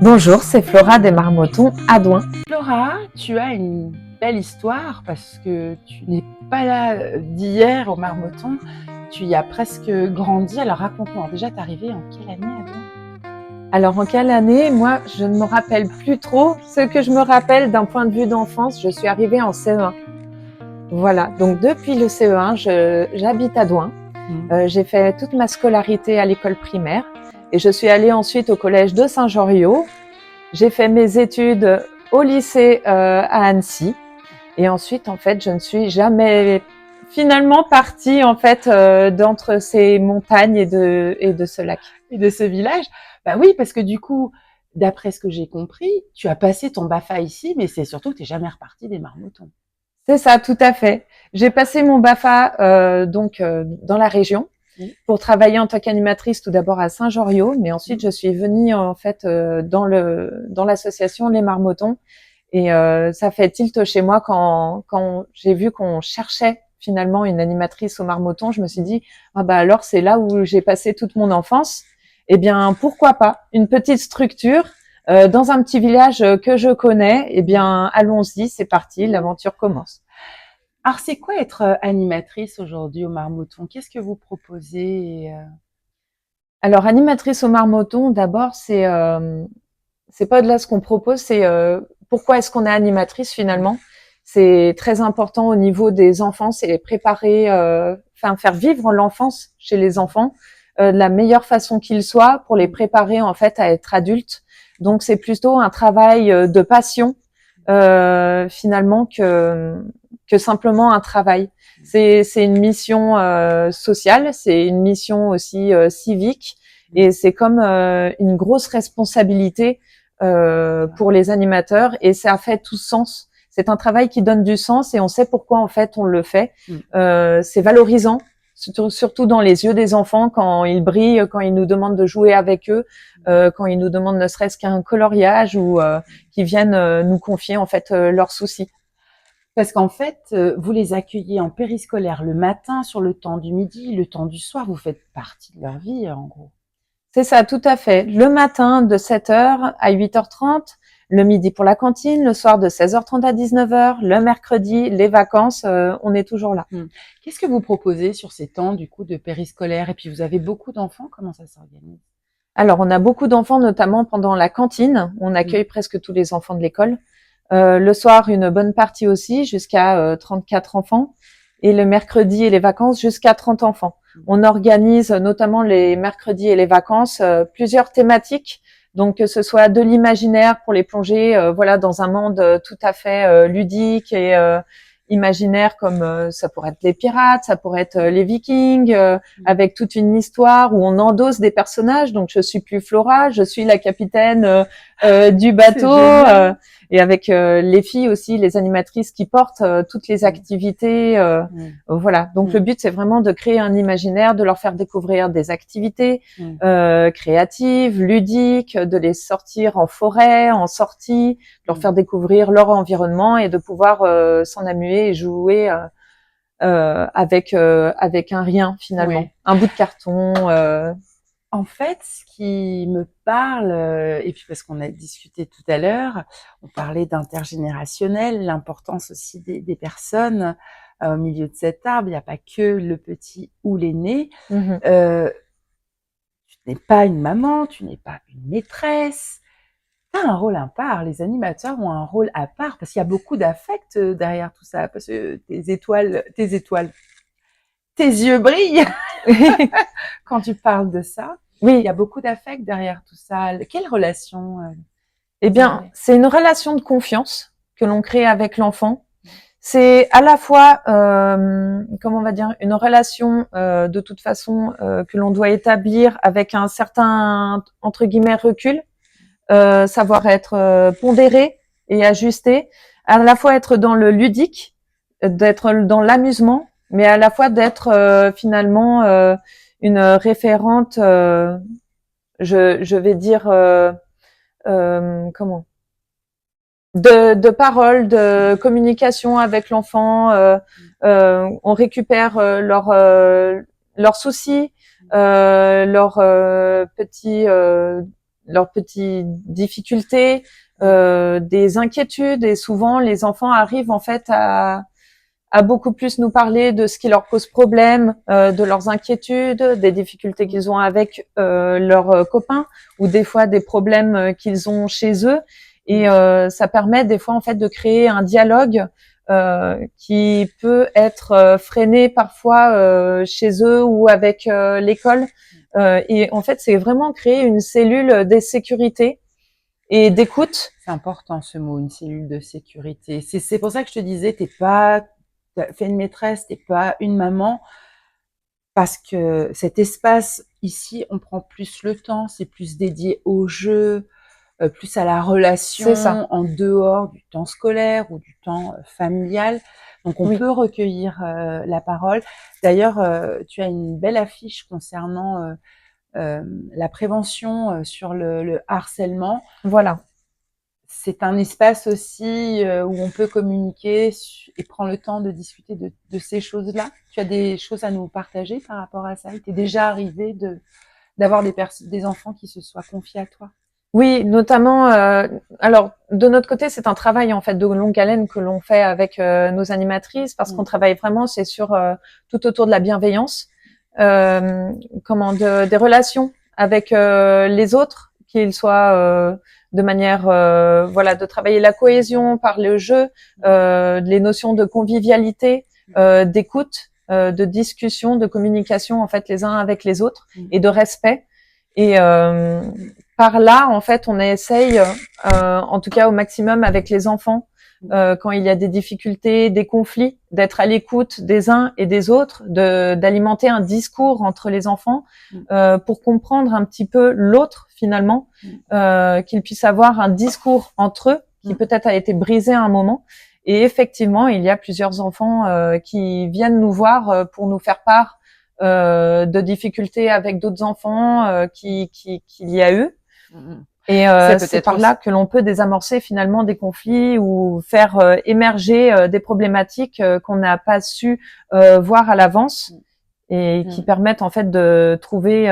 Bonjour, c'est Flora des Marmotons à Douin. Flora, tu as une belle histoire parce que tu n'es pas là d'hier au Marmotton, tu y as presque grandi. Alors raconte-moi, déjà t'es arrivée en quelle année à Douin? Alors en quelle année? Moi, je ne me rappelle plus trop. Ce que je me rappelle d'un point de vue d'enfance, je suis arrivée en CE1. Voilà, donc depuis le CE1, j'habite à Douin. J'ai fait toute ma scolarité à l'école primaire et je suis allée ensuite au collège de Saint-Joriot. J'ai fait mes études au lycée à Annecy et ensuite, en fait, je ne suis jamais finalement partie en fait d'entre ces montagnes et de ce lac. Et de ce village? Bah oui, parce que du coup, d'après ce que j'ai compris, tu as passé ton BAFA ici, mais c'est surtout que tu n'es jamais repartie des Marmottons. C'est ça, tout à fait. J'ai passé mon BAFA dans la région pour travailler en tant qu'animatrice tout d'abord à Saint-Joriot, mais ensuite je suis venue en fait dans l'association Les Marmottons et ça fait tilt chez moi quand j'ai vu qu'on cherchait finalement une animatrice aux Marmottons. Je me suis dit ah bah alors c'est là où j'ai passé toute mon enfance. Eh bien pourquoi pas une petite structure dans un petit village que je connais. Eh bien allons-y, c'est parti, l'aventure commence. Alors c'est quoi être animatrice aujourd'hui au Marmotton? Qu'est-ce que vous proposez? Alors animatrice aux Marmottons, d'abord c'est pas de là ce qu'on propose, c'est pourquoi est-ce qu'on est animatrice finalement. C'est très important au niveau des enfants, c'est les préparer, faire vivre l'enfance chez les enfants de la meilleure façon qu'ils soient pour les préparer en fait à être adultes. Donc c'est plutôt un travail de passion finalement que simplement un travail. C'est une mission sociale, c'est une mission aussi civique et c'est comme une grosse responsabilité pour les animateurs et ça fait tout sens. C'est un travail qui donne du sens et on sait pourquoi en fait on le fait. C'est valorisant, surtout dans les yeux des enfants quand ils brillent, quand ils nous demandent de jouer avec eux, quand ils nous demandent ne serait-ce qu'un coloriage ou qu'ils viennent nous confier en fait leurs soucis. Parce qu'en fait, vous les accueillez en périscolaire le matin, sur le temps du midi, le temps du soir, vous faites partie de leur vie, en gros. C'est ça, tout à fait. Le matin de 7h à 8h30, le midi pour la cantine, le soir de 16h30 à 19h, le mercredi, les vacances, on est toujours là. Qu'est-ce que vous proposez sur ces temps, du coup, de périscolaire? Et puis, vous avez beaucoup d'enfants, comment ça s'organise? Alors, on a beaucoup d'enfants, notamment pendant la cantine. On accueille presque tous les enfants de l'école. Le soir, une bonne partie aussi, jusqu'à 34 enfants. Et le mercredi et les vacances, jusqu'à 30 enfants. On organise notamment les mercredis et les vacances plusieurs thématiques. Donc, que ce soit de l'imaginaire pour les plonger voilà, dans un monde tout à fait ludique et imaginaire comme ça pourrait être les pirates, ça pourrait être les Vikings, avec toute une histoire où on endosse des personnages. Donc je suis plus Flora, je suis la capitaine du bateau, et avec les filles aussi, les animatrices qui portent toutes les activités. Voilà. Donc le but c'est vraiment de créer un imaginaire, de leur faire découvrir des activités créatives, ludiques, de les sortir en forêt, en sortie, de leur faire découvrir leur environnement et de pouvoir s'en amuser et jouer avec un rien finalement, un bout de carton. En fait, ce qui me parle, et puis parce qu'on a discuté tout à l'heure, on parlait d'intergénérationnel, l'importance aussi des personnes au milieu de cet arbre. Il n'y a pas que le petit ou l'aîné. Tu n'es pas une maman, tu n'es pas une maîtresse. Tu as un rôle à part, les animateurs ont un rôle à part parce qu'il y a beaucoup d'affect derrière tout ça, parce que tes yeux brillent quand tu parles de ça. Oui, il y a beaucoup d'affect derrière tout ça. Quelle relation Eh bien, c'est une relation de confiance que l'on crée avec l'enfant. C'est à la fois, comment on va dire, une relation de toute façon que l'on doit établir avec un certain entre guillemets recul, savoir être pondéré et ajusté, à la fois être dans le ludique, d'être dans l'amusement, mais à la fois d'être finalement une référente, je vais dire comment de parole, de communication avec l'enfant. On récupère leurs soucis, leurs petits leurs petites difficultés, des inquiétudes, et souvent les enfants arrivent en fait à beaucoup plus nous parler de ce qui leur pose problème, de leurs inquiétudes, des difficultés qu'ils ont avec leurs copains, ou des fois des problèmes qu'ils ont chez eux. Et ça permet des fois en fait de créer un dialogue qui peut être freiné parfois chez eux ou avec l'école. Et en fait, c'est vraiment créer une cellule de sécurité et d'écoute. C'est important ce mot, une cellule de sécurité. C'est pour ça que je te disais, t'as fait une maîtresse, t'es pas une maman, parce que cet espace ici, on prend plus le temps, c'est plus dédié au jeu, plus à la relation en dehors du temps scolaire ou du temps familial. Donc, on peut recueillir la parole. D'ailleurs, tu as une belle affiche concernant la prévention sur le harcèlement. Voilà. C'est un espace aussi où on peut communiquer et prendre le temps de discuter de ces choses-là. Tu as des choses à nous partager par rapport à ça? Il t'est déjà arrivé d'avoir des enfants qui se soient confiés à toi? Oui, notamment. Alors, de notre côté, c'est un travail en fait de longue haleine que l'on fait avec nos animatrices, parce qu'on travaille vraiment, c'est sur tout autour de la bienveillance, des relations avec les autres, qu'ils soient de manière de travailler la cohésion par le jeu, les notions de convivialité, d'écoute, de discussion, de communication en fait les uns avec les autres, et de respect. Et par là, en fait, on essaye, en tout cas au maximum avec les enfants, quand il y a des difficultés, des conflits, d'être à l'écoute des uns et des autres, d'alimenter un discours entre les enfants pour comprendre un petit peu l'autre finalement, qu'ils puissent avoir un discours entre eux qui peut-être a été brisé à un moment. Et effectivement, il y a plusieurs enfants qui viennent nous voir pour nous faire part de difficultés avec d'autres enfants qu'il y a eu. Et c'est par là que l'on peut désamorcer finalement des conflits ou faire émerger des problématiques qu'on n'a pas su voir à l'avance, et qui permettent en fait de trouver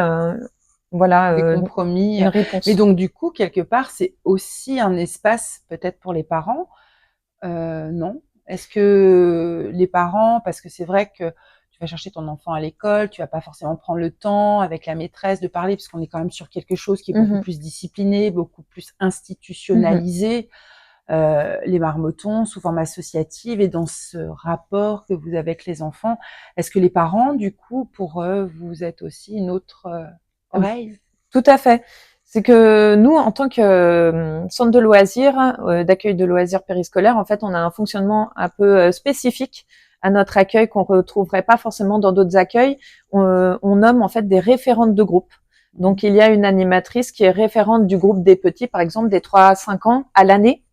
des compromis, une réponse. Mais donc du coup, quelque part, c'est aussi un espace peut-être pour les parents, non? Est-ce que les parents, parce que c'est vrai que tu vas chercher ton enfant à l'école, tu vas pas forcément prendre le temps avec la maîtresse de parler, parce qu'on est quand même sur quelque chose qui est beaucoup plus discipliné, beaucoup plus institutionnalisé. Les marmotons sous forme associative, et dans ce rapport que vous avez avec les enfants, est-ce que les parents, du coup, pour eux, vous êtes aussi une autre oreille? Tout à fait. C'est que nous, en tant que centre de loisirs, d'accueil de loisirs périscolaires, en fait, on a un fonctionnement un peu spécifique à notre accueil qu'on retrouverait pas forcément dans d'autres accueils. On nomme en fait des référentes de groupe. Donc, il y a une animatrice qui est référente du groupe des petits, par exemple, des 3 à 5 ans à l'année,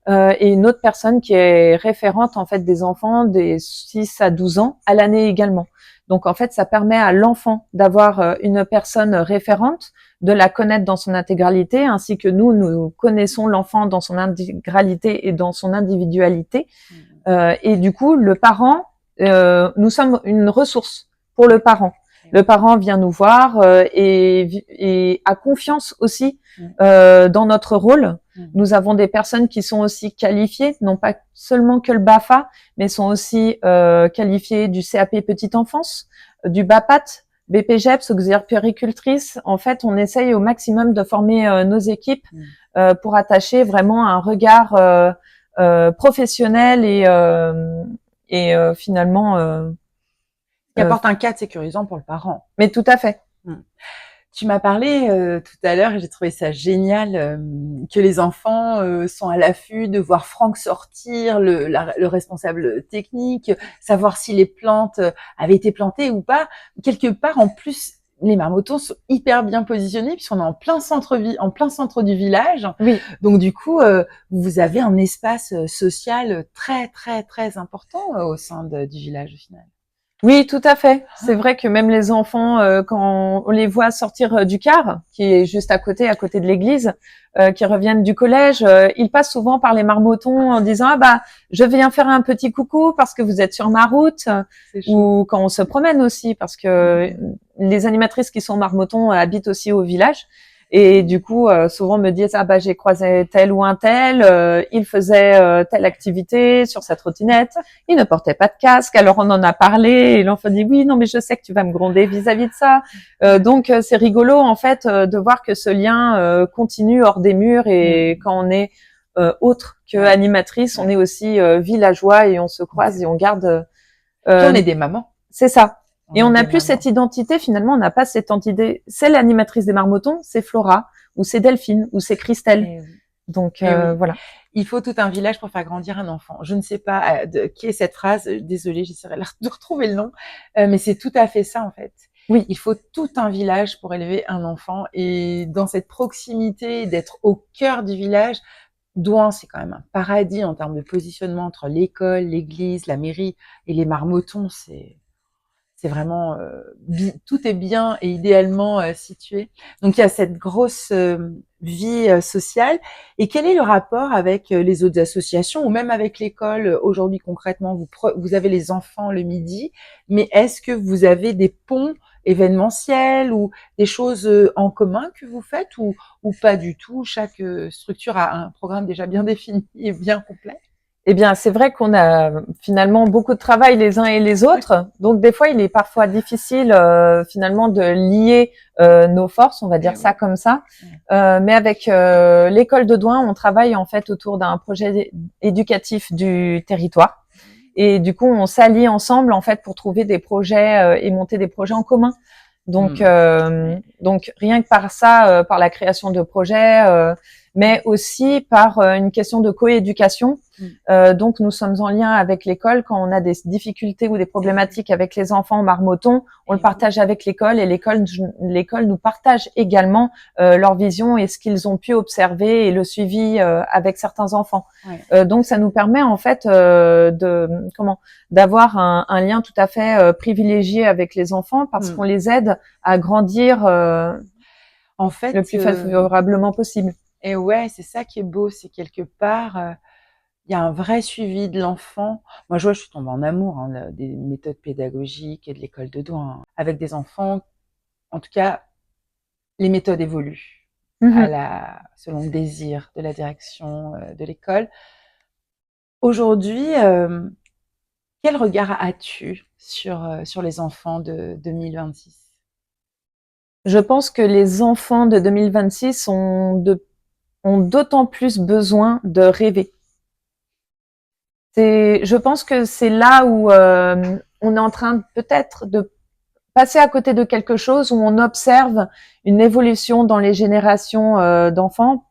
et une autre personne qui est référente en fait des enfants des 6 à 12 ans à l'année également. Donc, en fait, ça permet à l'enfant d'avoir une personne référente, de la connaître dans son intégralité, ainsi que nous connaissons l'enfant dans son intégralité et dans son individualité. Et du coup, le parent, nous sommes une ressource pour le parent. Le parent vient nous voir et a confiance aussi dans notre rôle. Nous avons des personnes qui sont aussi qualifiées, non pas seulement que le BAFA, mais sont aussi qualifiées du CAP Petite Enfance, du BAPAT, BPGEPS, auxiliaire puéricultrice. En fait, on essaye au maximum de former nos équipes pour attacher vraiment un regard professionnel et finalement qui apporte un cadre sécurisant pour le parent. Mais tout à fait. Tu m'as parlé tout à l'heure, et j'ai trouvé ça génial, que les enfants sont à l'affût de voir Franck sortir, le responsable technique, savoir si les plantes avaient été plantées ou pas. Quelque part, en plus, les marmotons sont hyper bien positionnés puisqu'on est en plein centre du village. Oui. Donc du coup, vous avez un espace social très très très important au sein du village au final. Oui, tout à fait. C'est vrai que même les enfants, quand on les voit sortir du car, qui est juste à côté de l'église, qui reviennent du collège, ils passent souvent par les marmotons en disant je viens faire un petit coucou parce que vous êtes sur ma route, ou quand on se promène aussi, parce que les animatrices qui sont marmotons habitent aussi au village. Et du coup, souvent me disent ah bah j'ai croisé tel ou un tel, il faisait telle activité sur sa trottinette, il ne portait pas de casque. Alors on en a parlé et l'enfant dit oui non mais je sais que tu vas me gronder vis-à-vis de ça. Donc c'est rigolo en fait de voir que ce lien continue hors des murs et quand on est autre que animatrice, on est aussi villageois et on se croise et on garde. Puis on est des mamans. C'est ça. Et on n'a plus cette identité, finalement, on n'a pas cette identité. C'est l'animatrice des Marmotons, c'est Flora, ou c'est Delphine, ou c'est Christelle. Et oui. Donc, oui. voilà. Il faut tout un village pour faire grandir un enfant. Je ne sais pas qui est cette phrase, désolée, j'essaierai de retrouver le nom, mais c'est tout à fait ça, en fait. Oui. Il faut tout un village pour élever un enfant, et dans cette proximité, d'être au cœur du village, Douin, c'est quand même un paradis en termes de positionnement entre l'école, l'église, la mairie et les Marmotons, c'est vraiment tout est bien et idéalement situé. Donc il y a cette grosse vie sociale. Et quel est le rapport avec les autres associations ou même avec l'école aujourd'hui concrètement? Vous avez les enfants le midi, mais est-ce que vous avez des ponts événementiels ou des choses en commun que vous faites ou pas du tout? Chaque structure a un programme déjà bien défini et bien complet. Eh bien, c'est vrai qu'on a finalement beaucoup de travail les uns et les autres. Donc, des fois, il est parfois difficile finalement de lier nos forces, on va dire ça comme ça. Mais avec l'école de Douin, on travaille en fait autour d'un projet éducatif du territoire. Et du coup, on s'allie ensemble en fait pour trouver des projets et monter des projets en commun. Donc, donc rien que par ça, par la création de projets, mais aussi par une question de coéducation. Donc, nous sommes en lien avec l'école quand on a des difficultés ou des problématiques avec les enfants marmotons, on le partage avec l'école et l'école nous partage également leur vision et ce qu'ils ont pu observer et le suivi avec certains enfants. Donc, ça nous permet en fait d'avoir un lien tout à fait privilégié avec les enfants parce qu'on les aide à grandir en fait, le plus favorablement possible. Et ouais, c'est ça qui est beau, c'est quelque part, il y a un vrai suivi de l'enfant. Moi, je suis tombée en amour des méthodes pédagogiques et de l'école de Douin. Avec des enfants, en tout cas, les méthodes évoluent selon le désir de la direction de l'école. Aujourd'hui, quel regard as-tu sur les enfants de 2026? Je pense que les enfants de 2026 ont d'autant plus besoin de rêver. Je pense que c'est là où on est en train peut-être de passer à côté de quelque chose, où on observe une évolution dans les générations d'enfants.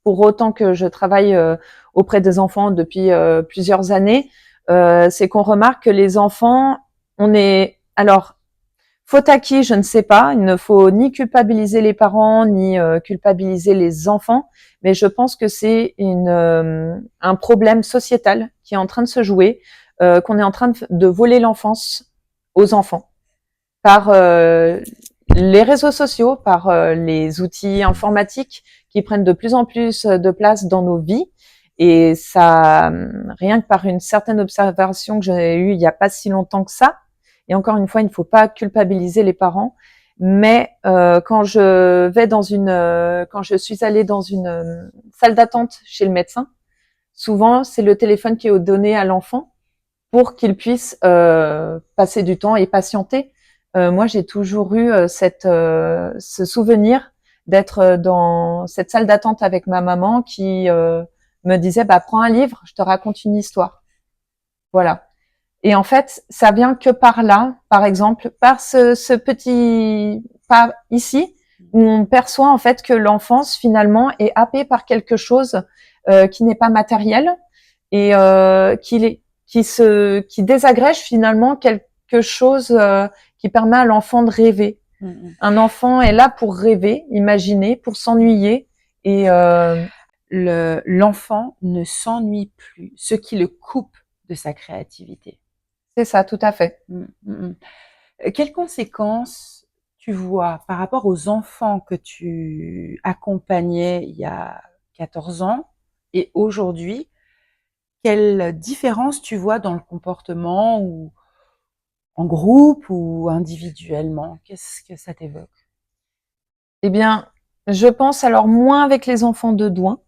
Pour autant que je travaille auprès des enfants depuis plusieurs années, c'est qu'on remarque que les enfants, alors, faute à qui, je ne sais pas. Il ne faut ni culpabiliser les parents, ni culpabiliser les enfants. Mais je pense que c'est un problème sociétal qui est en train de se jouer, qu'on est en train de voler l'enfance aux enfants par les réseaux sociaux, par les outils informatiques qui prennent de plus en plus de place dans nos vies. Et ça, rien que par une certaine observation que j'ai eue il n'y a pas si longtemps que ça, et encore une fois, il ne faut pas culpabiliser les parents. Mais quand je suis allée dans une salle d'attente chez le médecin, souvent c'est le téléphone qui est donné à l'enfant pour qu'il puisse passer du temps et patienter. Moi, j'ai toujours eu ce souvenir d'être dans cette salle d'attente avec ma maman qui me disait bah prends un livre, je te raconte une histoire. Voilà. Et en fait, ça vient que par là, par exemple, par ce petit pas ici, où on perçoit en fait que l'enfance finalement est happée par quelque chose qui n'est pas matériel et qui désagrège finalement quelque chose qui permet à l'enfant de rêver. Un enfant est là pour rêver, imaginer, pour s'ennuyer et l'enfant ne s'ennuie plus, ce qui le coupe de sa créativité. C'est ça, tout à fait. Quelles conséquences tu vois par rapport aux enfants que tu accompagnais il y a 14 ans et aujourd'hui? Quelle différence tu vois dans le comportement ou en groupe ou individuellement? Qu'est-ce que ça t'évoque? Eh bien, Je pense alors moins avec les enfants de Douin,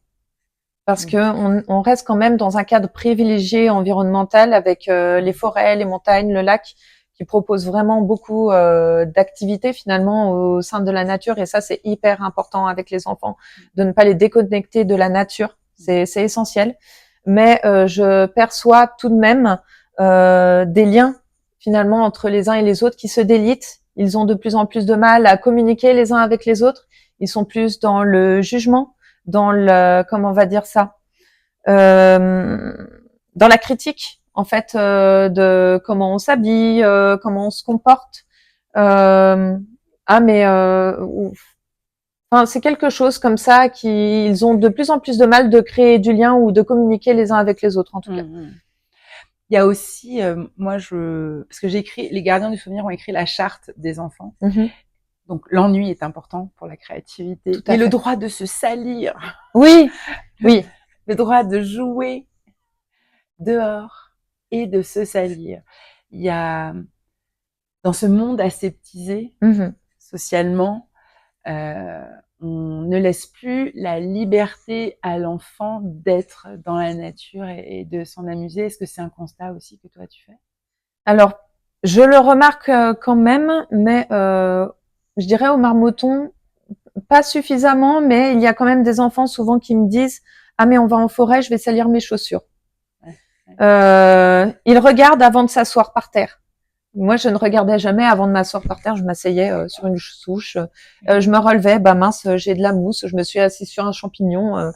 parce que on reste quand même dans un cadre privilégié environnemental avec les forêts, les montagnes, le lac, qui proposent vraiment beaucoup d'activités finalement au sein de la nature. Et ça, c'est hyper important avec les enfants, de ne pas les déconnecter de la nature. C'est essentiel. Mais je perçois tout de même des liens finalement entre les uns et les autres qui se délitent. Ils ont de plus en plus de mal à communiquer les uns avec les autres. Ils sont plus dans le jugement, dans le, comment on va dire ça, dans la critique en fait de comment on s'habille, comment on se comporte. Enfin, c'est quelque chose comme ça qu'ils ont de plus en plus de mal de créer du lien ou de communiquer les uns avec les autres en tout cas. Il y a aussi, parce que les gardiens du souvenir ont écrit la charte des enfants. Donc l'ennui est important pour la créativité. Et le droit de se salir. Oui, oui. Le droit de jouer dehors et de se salir. Il y a, dans ce monde aseptisé, socialement, on ne laisse plus la liberté à l'enfant d'être dans la nature et de s'en amuser. Est-ce que c'est un constat aussi que toi tu fais? Alors, je le remarque quand même, mais je dirais au Marmotton, pas suffisamment, mais il y a quand même des enfants souvent qui me disent « Ah mais on va en forêt, je vais salir mes chaussures ». Ils regardent avant de s'asseoir par terre. Moi, je ne regardais jamais avant de m'asseoir par terre. Je m'asseyais sur une souche, je me relevais, bah mince, j'ai de la mousse, je me suis assise sur un champignon.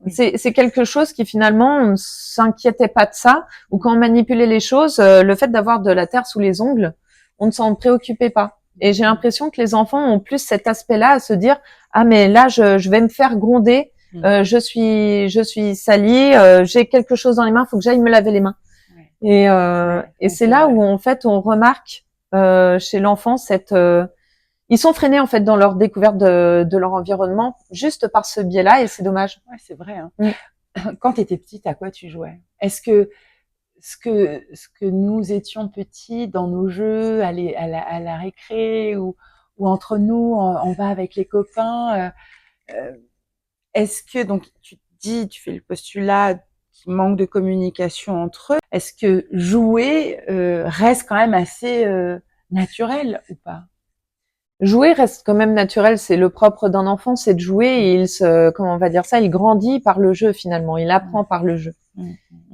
C'est quelque chose qui finalement, on ne s'inquiétait pas de ça, ou quand on manipulait les choses, le fait d'avoir de la terre sous les ongles, on ne s'en préoccupait pas. Et j'ai l'impression que les enfants ont plus cet aspect-là à se dire « Ah mais là, je vais me faire gronder, je suis salie, j'ai quelque chose dans les mains, faut que j'aille me laver les mains. » Et c'est là où en fait on remarque chez l'enfant cette ils sont freinés en fait dans leur découverte de leur environnement juste par ce biais-là et c'est dommage. Ouais, c'est vrai. Hein. Quand tu étais petite, à quoi tu jouais? Est-ce que ce que nous étions petits dans nos jeux, à la récré ou entre nous, on va avec les copains, est-ce que, donc tu fais le postulat qu'il manque de communication entre eux, est-ce que jouer reste quand même assez naturel ou pas? Jouer reste quand même naturel, c'est le propre d'un enfant, c'est de jouer et comment on va dire ça, il grandit par le jeu finalement, il apprend par le jeu.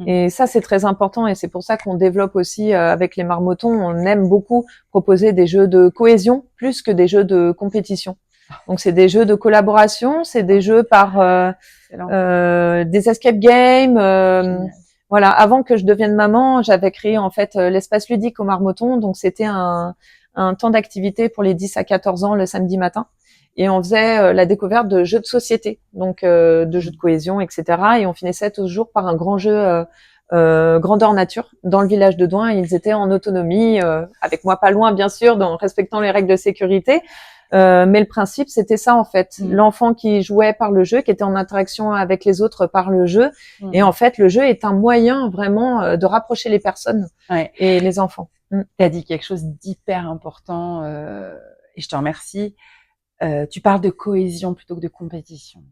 Et ça, c'est très important et c'est pour ça qu'on développe aussi avec les Marmottons, on aime beaucoup proposer des jeux de cohésion plus que des jeux de compétition. Donc c'est des jeux de collaboration, c'est des jeux par des escape games. Voilà, avant que je devienne maman, j'avais créé en fait l'espace ludique au Marmotton, donc c'était un temps d'activité pour les 10 à 14 ans le samedi matin. Et on faisait la découverte de jeux de société, donc de jeux de cohésion, etc. Et on finissait toujours par un grand jeu grandeur nature dans le village de Douin. Ils étaient en autonomie, avec moi pas loin bien sûr, en respectant les règles de sécurité. Mais le principe, c'était ça en fait. L'enfant qui jouait par le jeu, qui était en interaction avec les autres par le jeu. Et en fait, le jeu est un moyen vraiment de rapprocher les personnes et les enfants. Tu as dit quelque chose d'hyper important et je te remercie. Tu parles de cohésion plutôt que de compétition.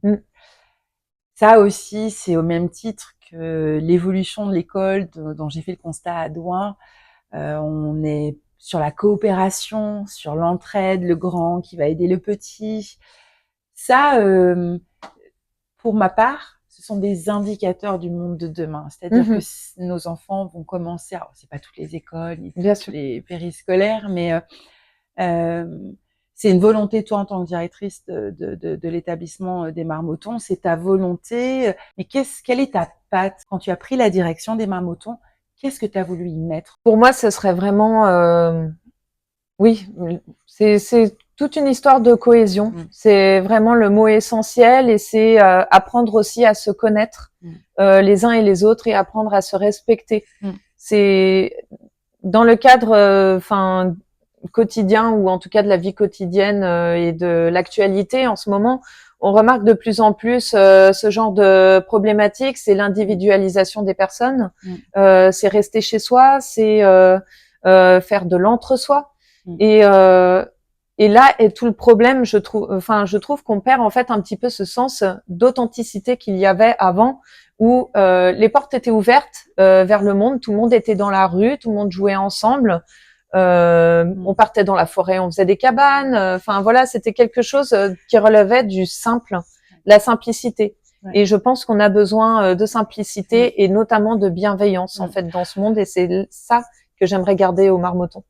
Ça aussi, c'est au même titre que l'évolution de l'école dont j'ai fait le constat à Douin. On est sur la coopération, sur l'entraide, le grand qui va aider le petit. Ça, pour ma part, ce sont des indicateurs du monde de demain. C'est-à-dire que nos enfants vont commencer, alors c'est pas toutes les écoles, ni toutes les périscolaires, mais c'est une volonté, toi, en tant que directrice de l'établissement des Marmottons, c'est ta volonté. Mais quelle est ta patte quand tu as pris la direction des Marmottons? Qu'est-ce que tu as voulu y mettre? Pour moi, ce serait vraiment, oui, c'est toute une histoire de cohésion. C'est vraiment le mot essentiel et c'est apprendre aussi à se connaître les uns et les autres et apprendre à se respecter. C'est dans le cadre, quotidien ou en tout cas de la vie quotidienne et de l'actualité en ce moment. On remarque de plus en plus ce genre de problématique, c'est l'individualisation des personnes, c'est rester chez soi, c'est faire de l'entre-soi. Et Et là est tout le problème, je trouve qu'on perd en fait un petit peu ce sens d'authenticité qu'il y avait avant, où les portes étaient ouvertes vers le monde, tout le monde était dans la rue, tout le monde jouait ensemble, on partait dans la forêt, on faisait des cabanes, voilà, c'était quelque chose qui relevait du simple, la simplicité. Ouais. Et je pense qu'on a besoin de simplicité et notamment de bienveillance en fait dans ce monde, et c'est ça que j'aimerais garder au Marmotton.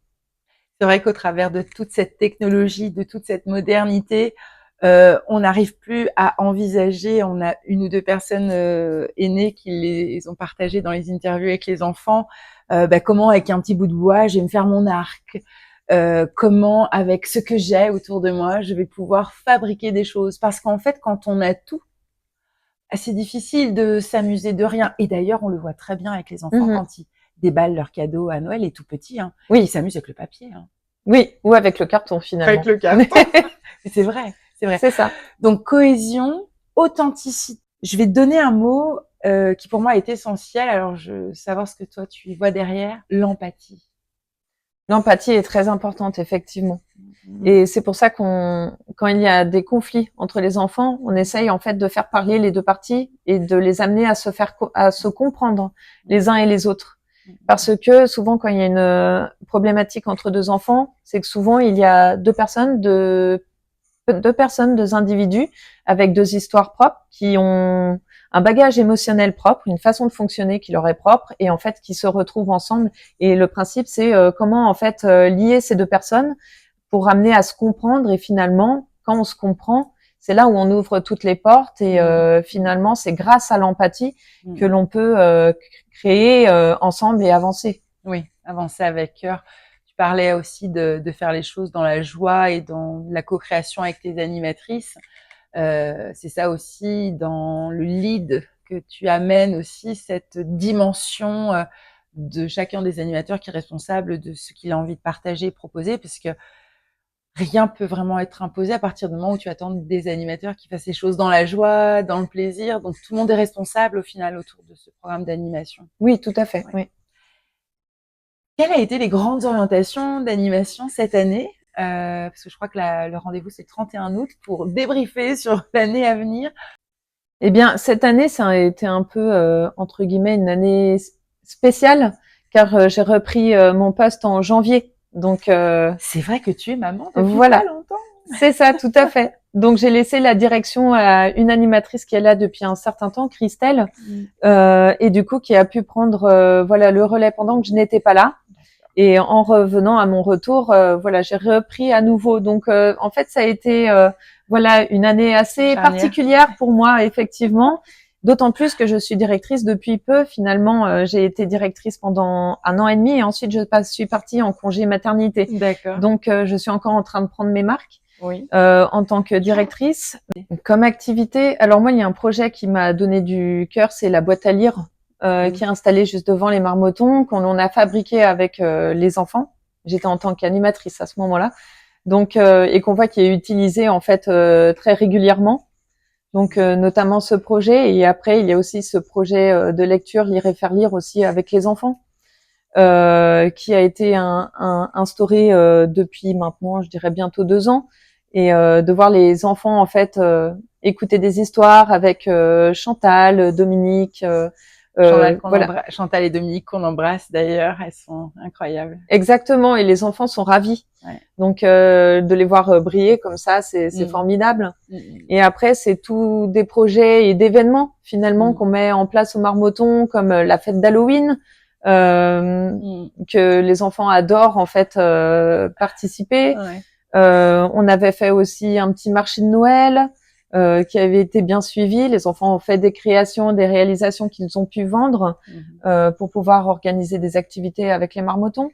C'est vrai qu'au travers de toute cette technologie, de toute cette modernité, on n'arrive plus à envisager. On a une ou deux personnes aînées qui les ont partagées dans les interviews avec les enfants. Comment avec un petit bout de bois, je vais me faire mon arc. Comment avec ce que j'ai autour de moi, je vais pouvoir fabriquer des choses. Parce qu'en fait, quand on a tout, c'est difficile de s'amuser de rien. Et d'ailleurs, on le voit très bien avec les enfants quand ils déballent leurs cadeaux à Noël, et tout petits, hein. Oui, ils s'amusent avec le papier. Hein. Oui, ou avec le carton finalement. Avec le carton. C'est vrai, c'est vrai. C'est ça. Donc cohésion, authenticité. Je vais te donner un mot qui pour moi est essentiel. Alors je veux savoir ce que toi tu y vois derrière. L'empathie. L'empathie est très importante effectivement. Et c'est pour ça quand il y a des conflits entre les enfants, on essaye en fait de faire parler les deux parties et de les amener à se comprendre les uns et les autres. Parce que souvent quand il y a une problématique entre deux enfants, c'est que souvent il y a deux personnes, deux individus avec deux histoires propres qui ont un bagage émotionnel propre, une façon de fonctionner qui leur est propre, et en fait qui se retrouvent ensemble. Et le principe c'est comment en fait lier ces deux personnes pour amener à se comprendre, et finalement, quand on se comprend, c'est là où on ouvre toutes les portes, et finalement, c'est grâce à l'empathie que l'on peut créer ensemble et avancer. Oui, avancer avec cœur. Tu parlais aussi de faire les choses dans la joie et dans la co-création avec tes animatrices. C'est ça aussi dans le lead que tu amènes aussi, cette dimension de chacun des animateurs qui est responsable de ce qu'il a envie de partager et proposer, parce que rien peut vraiment être imposé à partir du moment où tu attends des animateurs qui fassent les choses dans la joie, dans le plaisir. Donc, tout le monde est responsable au final autour de ce programme d'animation. Oui, tout à fait. Ouais. Oui. Quelles ont été les grandes orientations d'animation cette année parce que je crois que le rendez-vous, c'est le 31 août pour débriefer sur l'année à venir. Eh bien, cette année, ça a été un peu, entre guillemets, une année spéciale, car j'ai repris mon poste en janvier. Donc, c'est vrai que tu es maman depuis voilà. pas longtemps. C'est ça, tout à fait. Donc, j'ai laissé la direction à une animatrice qui est là depuis un certain temps, Christelle, et du coup, qui a pu prendre le relais pendant que je n'étais pas là. Et en revenant à mon retour, j'ai repris à nouveau. Donc, en fait, ça a été une année assez particulière pour moi, effectivement. D'autant plus que je suis directrice depuis peu. Finalement, j'ai été directrice pendant 1 an et demi, et ensuite je suis partie en congé maternité. D'accord. Donc, je suis encore en train de prendre mes marques oui. En tant que directrice. Comme activité, alors moi, il y a un projet qui m'a donné du cœur, c'est la boîte à lire. Qui est installée juste devant les Marmottons, qu'on a fabriqué avec les enfants. J'étais en tant qu'animatrice à ce moment-là, donc et qu'on voit qui est utilisé en fait très régulièrement. Donc notamment ce projet, et après il y a aussi ce projet de lecture Lire et faire lire aussi avec les enfants, qui a été instauré depuis maintenant, je dirais bientôt 2 ans, et de voir les enfants en fait écouter des histoires avec Chantal, Dominique. Chantal et Dominique qu'on embrasse d'ailleurs, elles sont incroyables. Exactement, et les enfants sont ravis. Ouais. Donc de les voir briller comme ça, c'est formidable. Et après, c'est tout des projets et d'événements finalement qu'on met en place au Marmotton, comme la fête d'Halloween, que les enfants adorent en fait participer. Ouais. On avait fait aussi un petit marché de Noël. Qui avait été bien suivi. Les enfants ont fait des créations, des réalisations qu'ils ont pu vendre pour pouvoir organiser des activités avec les Marmottons.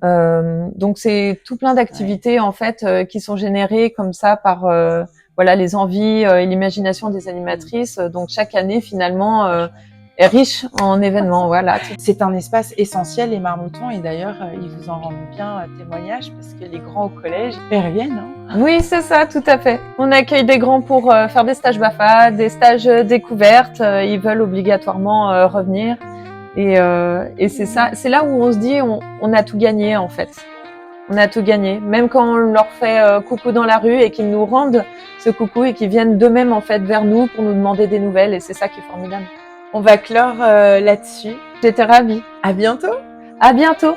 Donc c'est tout plein d'activités en fait qui sont générées comme ça par les envies et l'imagination des animatrices. Donc chaque année finalement est riche en événements. Voilà. C'est un espace essentiel, les Marmottons, et d'ailleurs ils vous en rendent bien témoignage parce que les grands au collège reviennent. Hein. Oui, c'est ça, tout à fait. On accueille des grands pour faire des stages BAFA, des stages découvertes. Ils veulent obligatoirement revenir. Et c'est ça, c'est là où on se dit on a tout gagné en fait. On a tout gagné. Même quand on leur fait coucou dans la rue et qu'ils nous rendent ce coucou et qu'ils viennent d'eux-mêmes en fait vers nous pour nous demander des nouvelles. Et c'est ça qui est formidable. On va clore là-dessus. J'étais ravie. À bientôt. À bientôt.